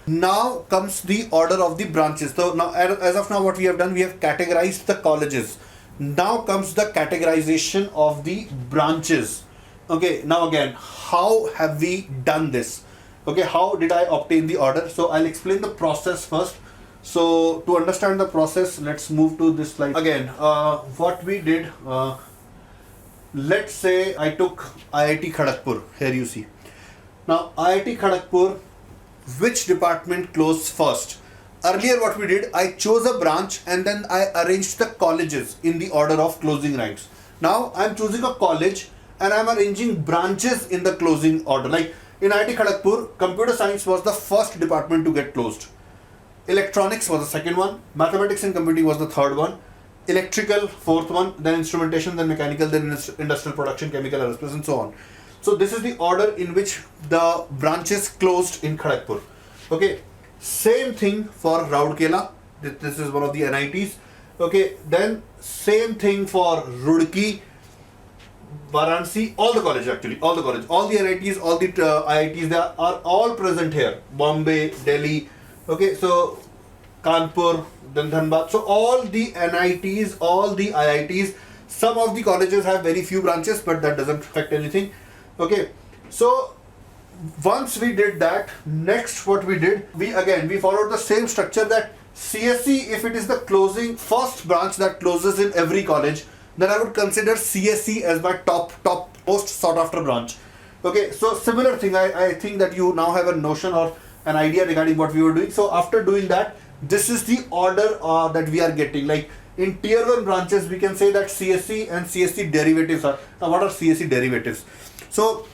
Now comes the order of the branches. So now, as of now, what we have done, we have categorized the colleges. Now comes the categorization of the branches. Okay, now again, how have we done this? Okay, how did I obtain the order? So I'll explain the process first. So to understand the process, let's move to this slide. Again, what we did, let's say I took IIT Kharagpur. Here you see. Now IIT Kharagpur, which department closed first? Earlier what we did, I chose a branch and then I arranged the colleges in the order of closing ranks. Now I'm choosing a college and I'm arranging branches in the closing order. Like in IIT Kharagpur, computer science was the first department to get closed. Electronics was the second one. Mathematics and computing was the third one. Electrical, fourth one. Then instrumentation, then mechanical, then industrial production, chemical, aerospace, and so on. So this is the order in which the branches closed in Kharagpur. Okay. Same thing for Rourkela. This is one of the NITs. Okay. Then same thing for Roorkee, Varanasi, all the colleges actually, all the colleges, all the NITs, all the IITs, they are all present here. Bombay, Delhi, okay, so Kanpur, then Dhanbad. So all the NITs, all the IITs, some of the colleges have very few branches, but that doesn't affect anything. Okay, so once we did that, next what we did, we followed the same structure that CSE, if it is the closing first branch that closes in every college, then I would consider CSE as my top most sought after branch. Okay, so similar thing, I think that you now have a notion or an idea regarding what we were doing. So after doing that, this is the order that we are getting. Like in tier 1 branches, we can say that CSE and CSE derivatives are. Now what are CSE derivatives? So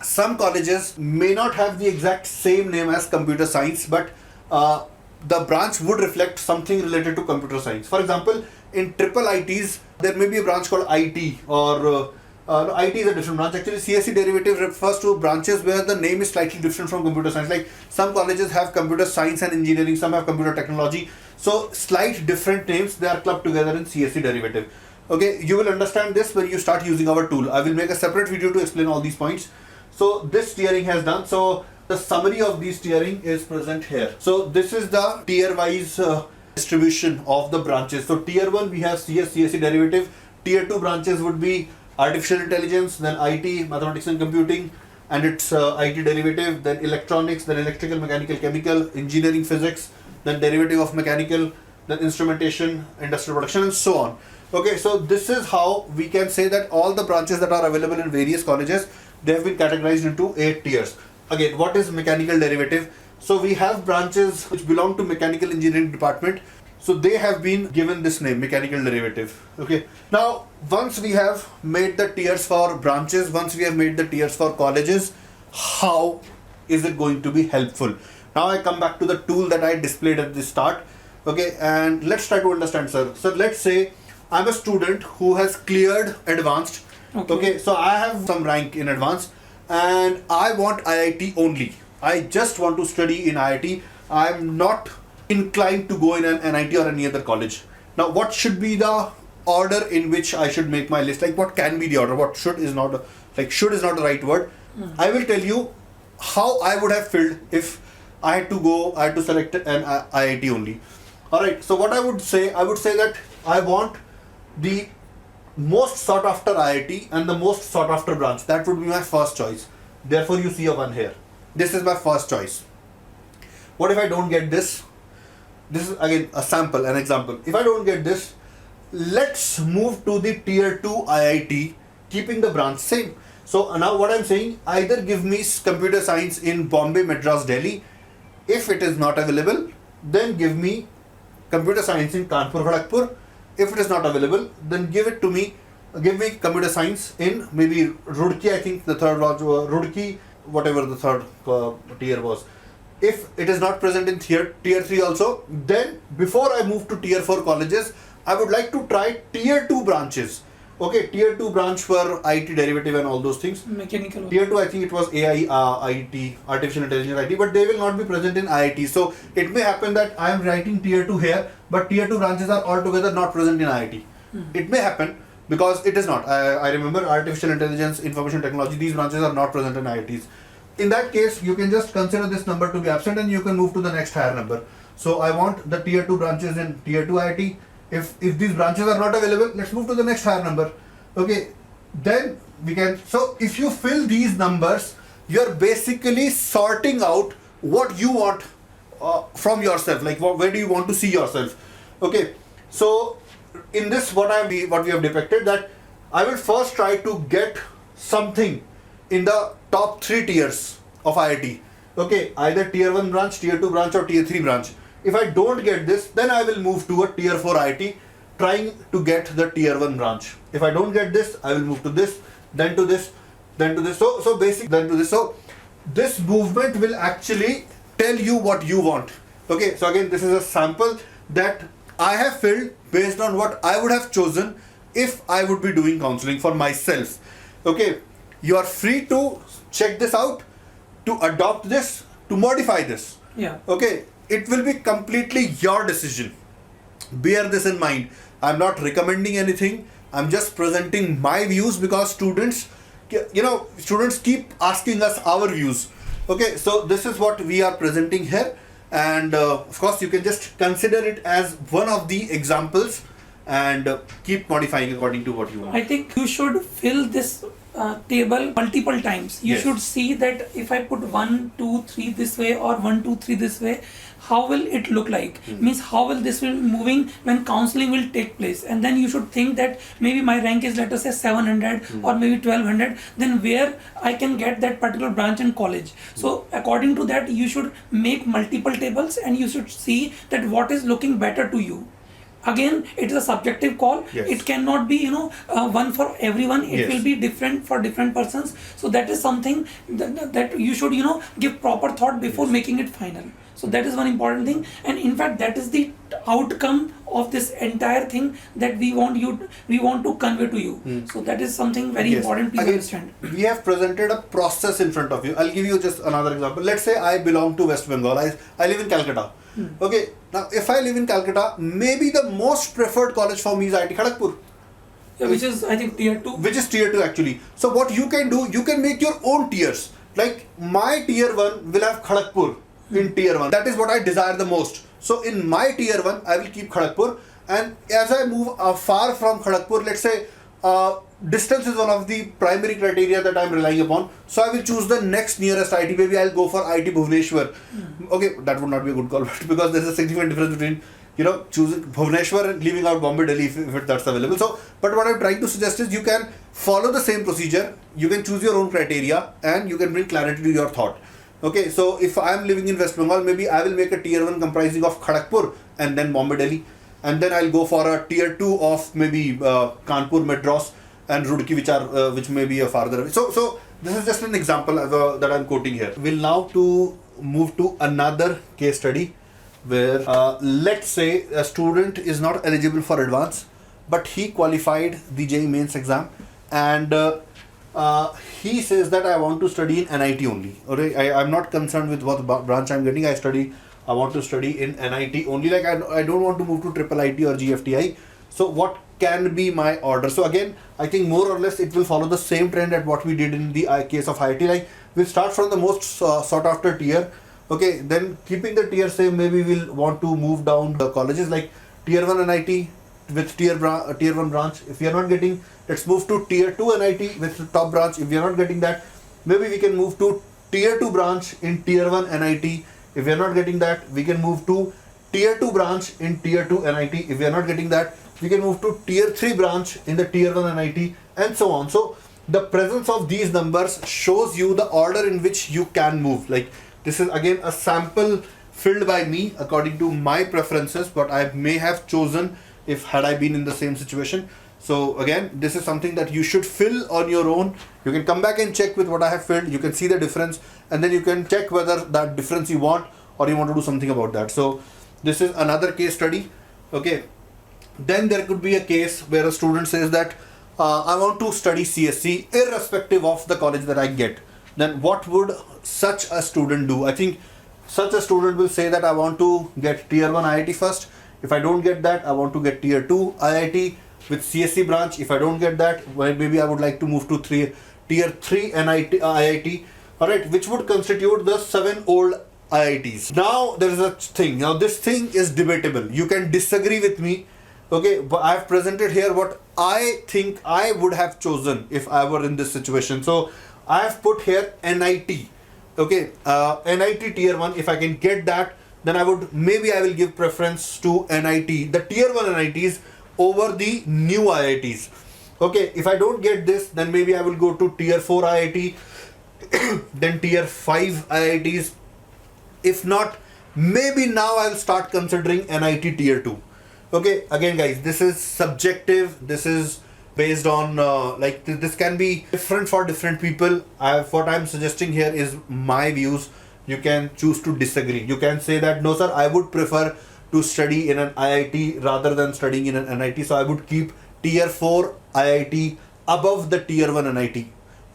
some colleges may not have the exact same name as computer science, but the branch would reflect something related to computer science. For example, in triple ITs, there may be a branch called IT or no, IT is a different branch. Actually, CSE derivative refers to branches where the name is slightly different from computer science. Like some colleges have computer science and engineering, some have computer technology. So slight different names, they are clubbed together in CSE derivative. Okay, you will understand this when you start using our tool. I will make a separate video to explain all these points. So this tiering has done. So the summary of these tiering is present here. So this is the tier wise distribution of the branches. So tier 1 we have CSE derivative. Tier 2 branches would be artificial intelligence, then IT, mathematics and computing, and its IT derivative, then electronics, then electrical, mechanical, chemical, engineering, physics, then derivative of mechanical, then instrumentation, industrial production, and so on. Okay, so this is how we can say that all the branches that are available in various colleges, they have been categorized into 8 tiers. Again, what is mechanical derivative? So we have branches which belong to mechanical engineering department. So they have been given this name, mechanical derivative. Okay. Now, once we have made the tiers for branches, once we have made the tiers for colleges, how is it going to be helpful? Now I come back to the tool that I displayed at the start. Okay, and let's try to understand, sir. So let's say I'm a student who has cleared advanced. Okay, so I have some rank in advanced and I want IIT only. I just want to study in IIT. I'm not inclined to go in an NIT or any other college. Now, what should be the order in which I should make my list? Like, what can be the order? What should is not, like, should is not the right word. I will tell you how I would have filled if I had to select an IIT only. Alright, so what I would say that I want the most sought after IIT and the most sought after branch. That would be my first choice. Therefore, you see a 1 here. This is my first choice. What if I don't get this? This is again a sample, an example. If I don't get this, let's move to the tier 2 IIT, keeping the branch same. So now what I'm saying, either give me computer science in Bombay, Madras, Delhi. If it is not available, then give me computer science in Kanpur, Kharagpur. If it is not available, then give me computer science in maybe Roorkee. I think the third was Roorkee, whatever the third tier was. If it is not present in tier 3 also, then before I move to tier 4 colleges, I would like to try tier 2 branches. Okay, tier 2 branch for IT derivative and all those things. Mechanical. Tier 2, I think it was AI, IT, artificial intelligence IT, but they will not be present in IIT. So it may happen that I am writing tier 2 here, but tier 2 branches are altogether not present in IIT. It may happen because it is not. I remember artificial intelligence, information technology, these branches are not present in IITs. in that case, you can just consider this number to be absent and you can move to the next higher number. So I want the tier 2 branches in tier 2 IIT. If these branches are not available, let's move to the next higher number. Okay, then we can, so if you fill these numbers, you're basically sorting out what you want from yourself, like where do you want to see yourself. Okay, so in this what we have depicted, that I will first try to get something in the top 3 tiers of IIT. Okay, either tier 1 branch, tier 2 branch or tier 3 branch. If I don't get this, then I will move to a tier 4 IIT trying to get the tier 1 branch. If I don't get this, I will move to this, then to this, then to this. So basic, then to this. So this movement will actually tell you what you want. Okay, so again, this is a sample that I have filled based on what I would have chosen if I would be doing counseling for myself. Okay, you are free to check this out, to adopt this, to modify this. Yeah. Okay, it will be completely your decision. Bear this in mind. I'm not recommending anything. I'm just presenting my views because students keep asking us our views. Okay, so this is what we are presenting here. And of course, you can just consider it as one of the examples and keep modifying according to what you want. I think you should fill this table multiple times. You Yes. should see that if I put 1, 2, 3 this way or 1, 2, 3 this way, how will it look like? Means how will this will moving when counseling will take place? And then you should think that maybe my rank is, let us say 700 or maybe 1200. Then where I can get that particular branch in college? So according to that, you should make multiple tables and you should see that what is looking better to you. Again, it is a subjective call. Yes. It cannot be one for everyone. It Yes. will be different for different persons. So that is something that you should give proper thought before making it final. So that is one important thing, and in fact that is the outcome of this entire thing that we want to convey to you. So that is something very Yes. important. Please Again, understand. we have presented a process in front of you. I'll give you just another example. Let's say I belong to West Bengal. I live in Calcutta. Okay, now if I live in Calcutta, maybe the most preferred college for me is IIT Kharagpur. Yeah, which is I think tier 2. Which is tier 2 actually. So what you can do, you can make your own tiers. Like my tier 1 will have Kharagpur in tier 1. That is what I desire the most. So in my tier 1, I will keep Kharagpur. And as I move far from Kharagpur, let's say distance is one of the primary criteria that I'm relying upon. So I will choose the next nearest IIT. Maybe I'll go for IIT Bhubaneswar. Okay, that would not be a good call because there's a significant difference between choosing Bhubaneswar and leaving out Bombay, Delhi if that's available. So, but what I'm trying to suggest is you can follow the same procedure. You can choose your own criteria and you can bring clarity to your thought. Okay, so if I'm living in West Bengal, maybe I will make a tier 1 comprising of Kharagpur and then Bombay, Delhi. And then I'll go for a tier 2 of maybe Kanpur, Madras and Roorkee, which may be a farther away. So this is just an example that I'm quoting here. We'll now move to another case study where let's say a student is not eligible for advance, but he qualified the JEE Mains exam and he says that I want to study in NIT only. Okay, I'm not concerned with what branch I'm getting. I want to study in NIT only. Like I don't want to move to triple IT or GFTI. So what can be my order? So again, I think more or less it will follow the same trend at what we did in the case of IIT. Like we'll start from the most sought after tier. Okay, then keeping the tier same, maybe we'll want to move down the colleges like tier 1 NIT with tier 1 branch. If we are not getting, let's move to tier 2 NIT with the top branch. If we are not getting that, maybe we can move to tier 2 branch in tier 1 NIT. If we are not getting that, we can move to tier 2 branch in tier 2 NIT. If we are not getting that, we can move to tier 3 branch in the tier 1 NIT and so on. So the presence of these numbers shows you the order in which you can move. Like this is again a sample filled by me according to my preferences, but I may have chosen if had I been in the same situation. So again, this is something that you should fill on your own. You can come back and check with what I have filled. You can see the difference and then you can check whether that difference you want or you want to do something about that. So this is another case study. Okay. Then there could be a case where a student says that I want to study CSC irrespective of the college that I get. Then what would such a student do? I think such a student will say that I want to get tier 1 IIT first. If I don't get that, I want to get tier 2 IIT with CSC branch. If I don't get that, well, maybe I would like to move to tier 3 IIT alright, which would constitute the 7 old IITs. Now there is a thing, now this thing is debatable. You can disagree with me, okay, but I have presented here what I think I would have chosen if I were in this situation. So I have put here NIT, okay, NIT tier 1. If I can get that, then I will give preference to NIT, the tier 1 NITs over the new IITs. Okay, if I don't get this, then maybe I will go to tier 4 IIT, then tier 5 IITs. If not, maybe now I'll start considering NIT tier 2. Okay, again guys, this is subjective. This is based on this can be different for different people. What I'm suggesting here is my views. You can choose to disagree. You can say that no sir, I would prefer to study in an IIT rather than studying in an NIT. So I would keep tier 4 IIT above the tier 1 NIT.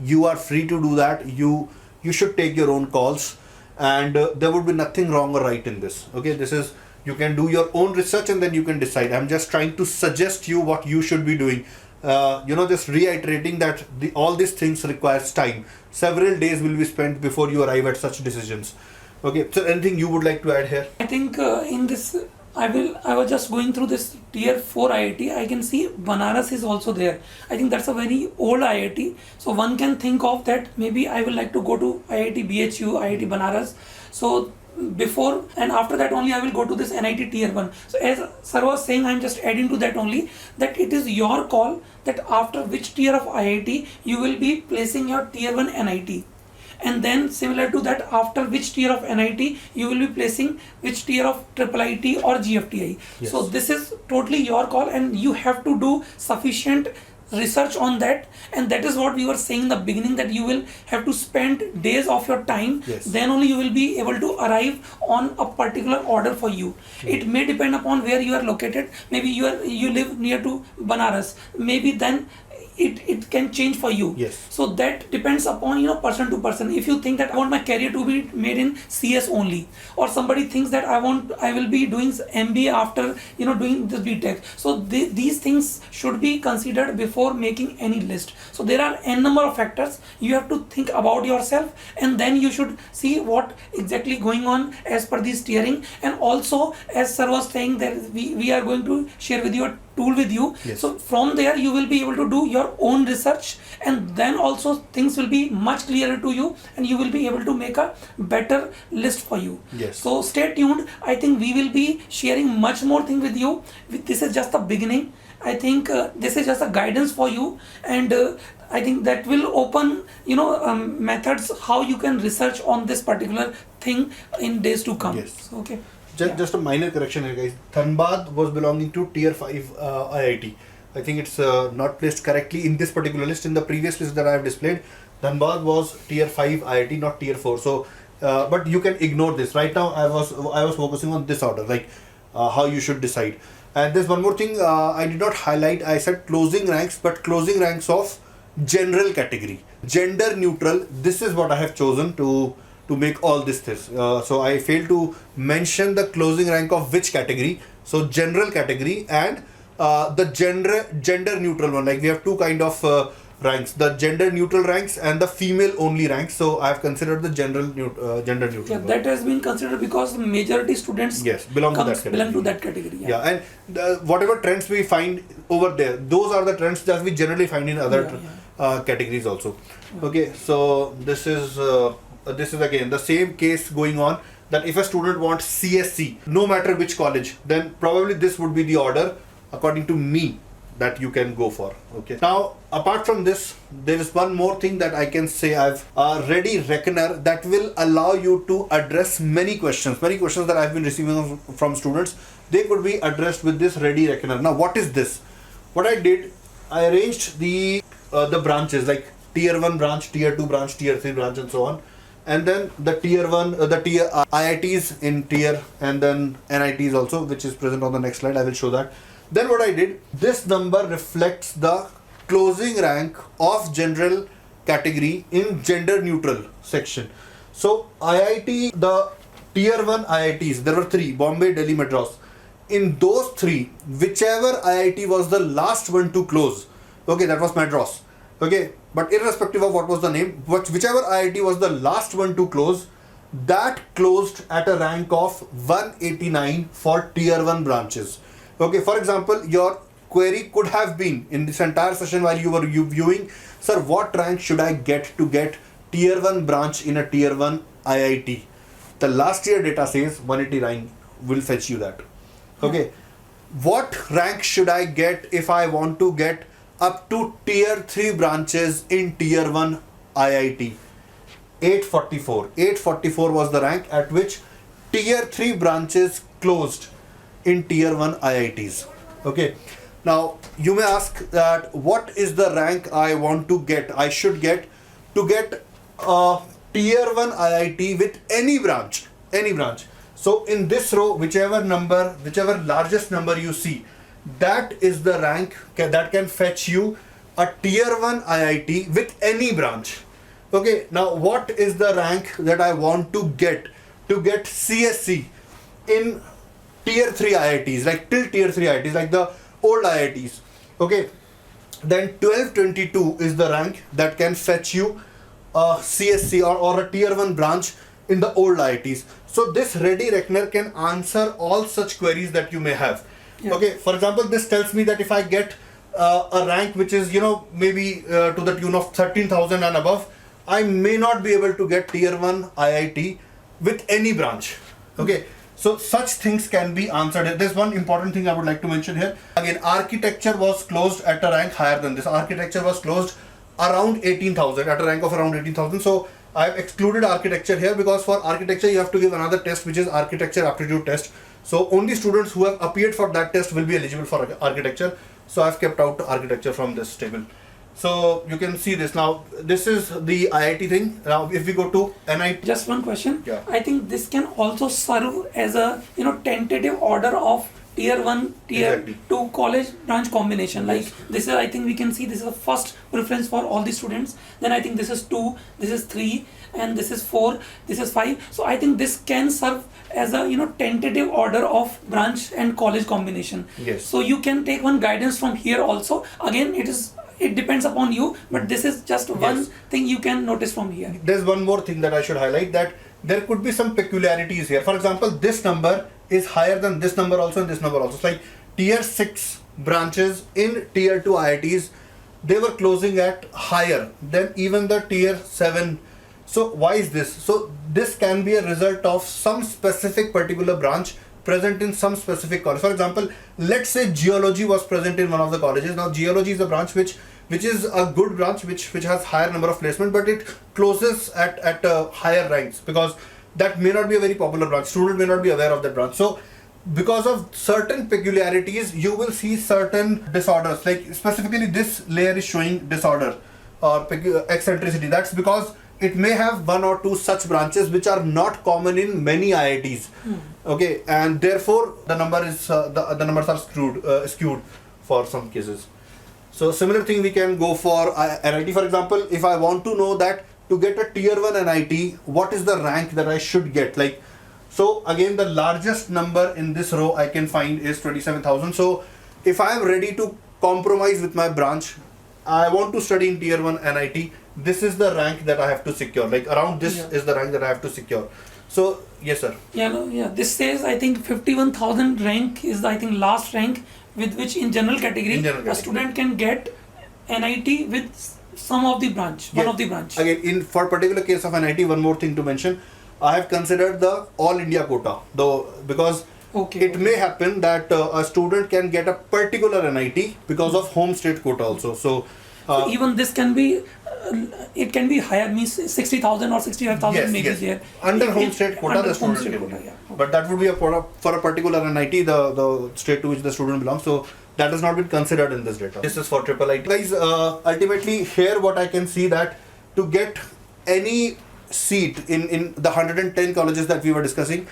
You are free to do that. You should take your own calls, and there would be nothing wrong or right in this. Okay, this is, you can do your own research and then you can decide. I'm just trying to suggest you what you should be doing. Just reiterating that all these things requires time. Several days will be spent before you arrive at such decisions. Okay, so anything you would like to add here? I think in this, I was just going through this tier 4 IIT. I can see Banaras is also there. I think that's a very old IIT. So one can think of that maybe I will like to go to IIT BHU, IIT Banaras. So before and after that only I will go to this NIT tier 1. So as sir was saying, I'm just adding to that only, that it is your call that after which tier of IIT you will be placing your tier 1 NIT. And then similar to that, after which tier of NIT you will be placing which tier of IIIT or GFTI. Yes. So this is totally your call, and you have to do sufficient research on that. And that is what we were saying in the beginning, that you will have to spend days of your time. Yes. Then only you will be able to arrive on a particular order for you. It may depend upon where you are located. Maybe you live near to Banaras. Maybe then it can change for you. Yes. So that depends upon person to person. If you think that I want my career to be made in CS only, or somebody thinks that I will be doing MBA after doing this BTech. So these things should be considered before making any list. So there are n number of factors. You have to think about yourself, and then you should see what exactly going on as per this tiering. And also, as sir was saying, that we are going to share with you a tool with you. Yes. So from there you will be able to do your own research, and then also things will be much clearer to you, and you will be able to make a better list for you. Yes. So stay tuned. I think we will be sharing much more thing with you. This is just the beginning. I think this is just a guidance for you, and I think that will open methods how you can research on this particular thing in days to come. Yes. Okay. Just a minor correction here, guys. Dhanbad was belonging to tier 5 IIT. I think it's not placed correctly in this particular list. In the previous list that I have displayed, Dhanbad was tier 5 IIT, not tier 4. So, but you can ignore this. Right now, I was focusing on this order, like how you should decide. And there's one more thing I did not highlight. I said closing ranks, but closing ranks of general category, gender neutral. This is what I have chosen to make all this. So I failed to mention the closing rank of which category. So general category and the gender neutral one. Like we have two kind of ranks: the gender neutral ranks and the female only ranks. So I have considered the gender neutral. Yeah, that has been considered because the majority students belong to that category. Yeah, and whatever trends we find over there, those are the trends that we generally find in other categories also. Okay, so this is again the same case going on, that if a student wants CSC, no matter which college, then probably this would be the order according to me that you can go for. Okay. Now, apart from this, there is one more thing that I can say. I've a ready reckoner that will allow you to address many questions that I've been receiving from students. They could be addressed with this ready reckoner. Now, what is this? What I did, I arranged the branches, like tier 1 branch, tier 2 branch, tier 3 branch, and so on. And then the tier 1, the tier IITs in tier, and then NITs also, which is present on the next slide. I will show that. Then what I did, this number reflects the closing rank of general category in gender neutral section. So IIT, the tier 1 IITs, there were 3, Bombay, Delhi, Madras. In those 3, whichever IIT was the last one to close, okay, that was Madras. Okay, but irrespective of what was the name, whichever IIT was the last one to close, that closed at a rank of 189 for tier 1 branches. Okay, for example, your query could have been in this entire session while you were viewing, sir, what rank should I get to get tier 1 branch in a tier 1 IIT? The last year data says 189 will fetch you that. Okay, what rank should I get if I want to get up to tier 3 branches in tier 1 IIT? 844. 844 was the rank at which tier 3 branches closed in tier 1 IITs. Okay, now you may ask that what is the rank I want to get, I should get to get a tier 1 IIT with any branch. So in this row, whichever largest number you see, that is the rank that can fetch you a tier 1 IIT with any branch. Okay, now what is the rank that I want to get CSC in tier 3 IITs, like till tier 3 IITs, like the old IITs? Okay, then 1222 is the rank that can fetch you a CSC or a tier 1 branch in the old IITs. So this ready reckoner can answer all such queries that you may have. Yeah. Okay, for example, this tells me that if I get a rank which is, maybe to the tune of 13,000 and above, I may not be able to get tier 1 IIT with any branch. Okay, so such things can be answered. There's one important thing I would like to mention here. Again, architecture was closed at a rank higher than this. Architecture was closed around 18,000, at a rank of around 18,000. So I've excluded architecture here because for architecture you have to give another test, which is architecture aptitude test. So only students who have appeared for that test will be eligible for architecture. So I've kept out architecture from this table. So you can see this now. This is the IIT thing. Now if we go to NIT. Just one question. Yeah. I think this can also serve as a tentative order of tier 1, tier 2 college branch combination. Like this is, I think we can see this is the first preference for all the students. Then I think this is 2, this is 3, and this is 4, this is 5. So I think this can serve as a tentative order of branch and college combination. Yes. So you can take one guidance from here also. Again, it depends upon you, but this is just one thing you can notice from here. There's one more thing that I should highlight, that there could be some peculiarities here. For example, this number is higher than this number also and this number also. It's like tier 6 branches in tier 2 IITs, they were closing at higher than even the tier 7. So why is this? So this can be a result of some specific particular branch present in some specific college. For example, let's say geology was present in one of the colleges. Now geology is a branch which is a good branch, which has higher number of placement, but it closes at higher ranks because that may not be a very popular branch. Student may not be aware of that branch. So because of certain peculiarities, you will see certain disorders. Like specifically this layer is showing disorder or eccentricity. That's because it may have 1 or 2 such branches which are not common in many IITs. Okay, and therefore the number is the numbers are skewed for some cases. So similar thing we can go for NIT. For example, if I want to know that to get a tier 1 NIT, what is the rank that I should get? Like, so again, the largest number in this row I can find is 27,000. So if I am ready to compromise with my branch, I want to study in tier 1 NIT, this is the rank that I have to secure. Like around this is the rank that I have to secure. So yes, sir. This says I think 51,000 rank is the last rank with which in general category a student can get NIT with some of the branch, one of the branch. Again, for particular case of NIT, one more thing to mention, I have considered the all India quota, though, because it may happen that a student can get a particular NIT because of home state quota also. So even this can be, it can be higher, means 60,000 or 65,000 maybe there. Under home state quota, the student can. But that would be for a particular NIT, the state to which the student belongs. So that has not been considered in this data. This is for triple IT. Guys, ultimately here what I can see that to get any seat in the 110 colleges that we were discussing,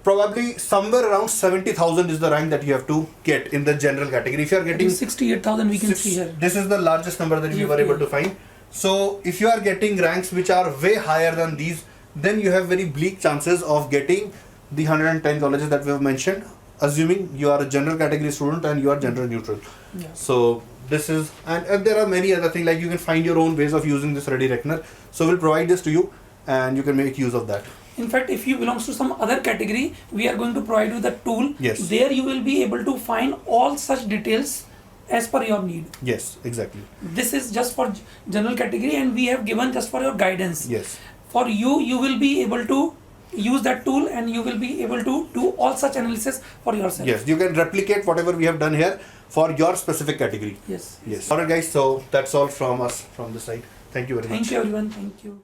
probably somewhere around 70,000 is the rank that you have to get in the general category. If you are getting 68,000, we can see here. This is the largest number that we were able to find. So if you are getting ranks which are way higher than these, then you have very bleak chances of getting the 110 colleges that we have mentioned. assuming you are a general category student and you are gender neutral. Yeah. So this is, and there are many other things, like you can find your own ways of using this ready reckoner. So we'll provide this to you and you can make use of that. In fact, if you belongs to some other category, we are going to provide you the tool. Yes. There you will be able to find all such details as per your need. Yes, exactly. This is just for general category and we have given just for your guidance. Yes. For you, you will be able to use that tool and you will be able to do all such analysis for yourself. Yes, you can replicate whatever we have done here for your specific category. Yes. Yes. Alright guys, so that's all from us from this side. Thank you very much. Thank you everyone. Thank you.